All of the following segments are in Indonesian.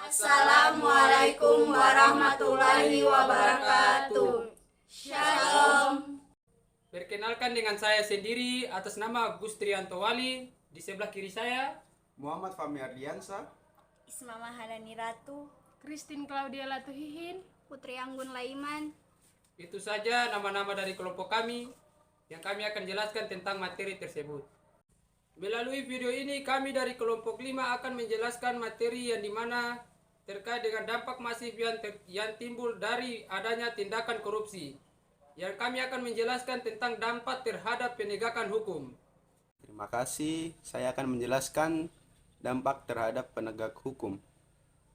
Assalamualaikum warahmatullahi wabarakatuh. Shalom. Perkenalkan dengan saya sendiri atas nama Gustrianto Wali. Di sebelah kiri saya Muhammad Fahmi Ardiansa, Isma Mahadani Ratu, Christine Claudia Latuhihin, Putri Anggun Laiman. itu saja nama-nama dari kelompok kami yang kami akan jelaskan tentang materi tersebut. Melalui video ini kami dari kelompok 5 akan menjelaskan materi yang dimana terkait dengan dampak masif yang timbul dari adanya tindakan korupsi. Yang kami akan menjelaskan tentang dampak terhadap penegakan hukum. terima kasih. Saya akan menjelaskan dampak terhadap penegak hukum.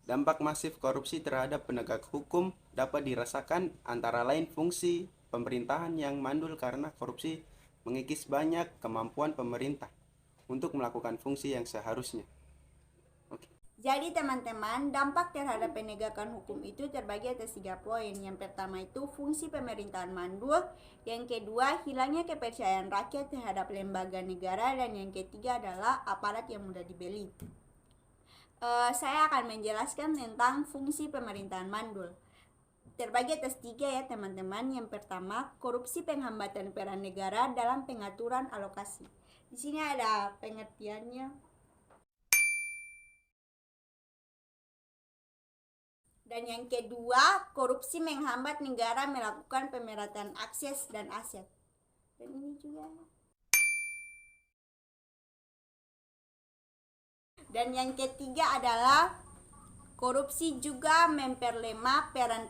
Dampak masif korupsi terhadap penegak hukum dapat dirasakan antara lain fungsi pemerintahan yang mandul karena korupsi mengikis banyak kemampuan pemerintah untuk melakukan fungsi yang seharusnya. Jadi teman-teman, dampak terhadap penegakan hukum itu terbagi atas 3 poin. Yang pertama itu fungsi pemerintahan mandul, yang kedua hilangnya kepercayaan rakyat terhadap lembaga negara, dan yang ketiga adalah aparat yang mudah dibeli. Saya akan menjelaskan tentang fungsi pemerintahan mandul. Terbagi atas 3 ya teman-teman. Yang pertama, korupsi penghambatan peran negara dalam pengaturan alokasi. Di sini ada pengertiannya. Dan yang kedua, korupsi menghambat negara melakukan pemerataan akses dan aset. Dan ini juga. Dan yang ketiga adalah korupsi juga memperlemah peran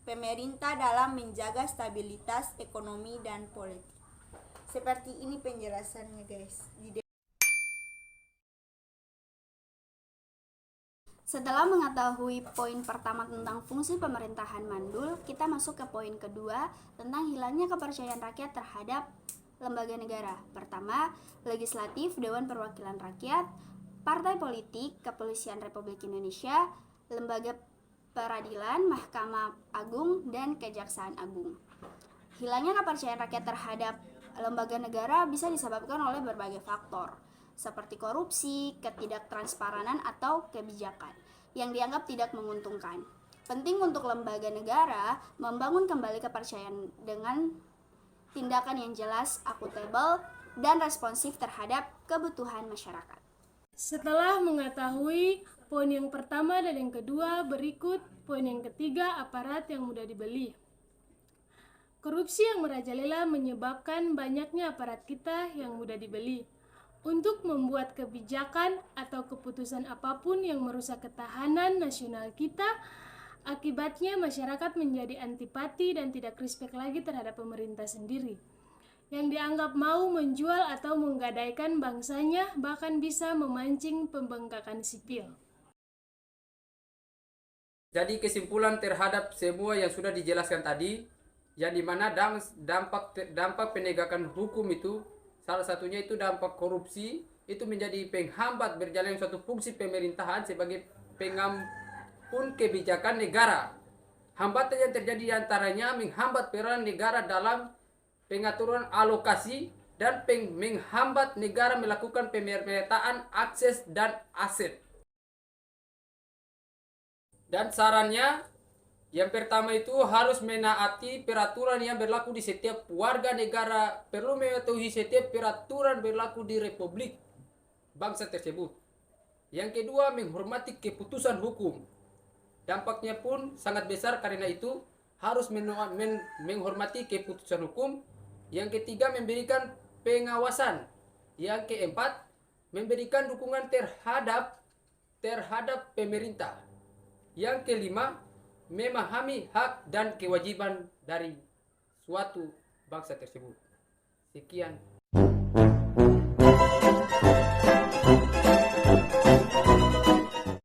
pemerintah dalam menjaga stabilitas ekonomi dan politik. Seperti ini penjelasannya guys. Setelah mengetahui poin pertama tentang fungsi pemerintahan mandul, kita masuk ke poin kedua tentang hilangnya kepercayaan rakyat terhadap lembaga negara. Pertama, legislatif, Dewan Perwakilan Rakyat, partai politik, Kepolisian Republik Indonesia, lembaga peradilan, Mahkamah Agung, dan Kejaksaan Agung. Hilangnya kepercayaan rakyat terhadap lembaga negara bisa disebabkan oleh berbagai faktor, seperti korupsi, ketidaktransparan, atau kebijakan yang dianggap tidak menguntungkan. Penting untuk lembaga negara membangun kembali kepercayaan dengan tindakan yang jelas, akuntabel, dan responsif terhadap kebutuhan masyarakat. Setelah mengetahui poin yang pertama dan yang kedua, berikut poin yang ketiga, aparat yang mudah dibeli. Korupsi yang merajalela menyebabkan banyaknya aparat kita yang mudah dibeli untuk membuat kebijakan atau keputusan apapun yang merusak ketahanan nasional kita. Akibatnya masyarakat menjadi antipati dan tidak respect lagi terhadap pemerintah sendiri, yang dianggap mau menjual atau menggadaikan bangsanya, bahkan bisa memancing pembengkakan sipil. Jadi kesimpulan terhadap semua yang sudah dijelaskan tadi, yang dimana dampak penegakan hukum itu salah satunya itu dampak korupsi itu menjadi penghambat berjalannya suatu fungsi pemerintahan sebagai pengampun kebijakan negara. Hambatan yang terjadi antaranya menghambat peran negara dalam pengaturan alokasi dan menghambat negara melakukan pemerataan akses dan aset. Dan sarannya, yang pertama itu harus menaati peraturan yang berlaku di setiap warga negara. Perlu mematuhi setiap peraturan berlaku di republik bangsa tersebut. Yang kedua, menghormati keputusan hukum. Dampaknya pun sangat besar, karena itu harus menghormati keputusan hukum. Yang ketiga, memberikan pengawasan. Yang keempat, memberikan dukungan terhadap pemerintah. Yang kelima, memahami hak dan kewajiban dari suatu bangsa tersebut. Sekian.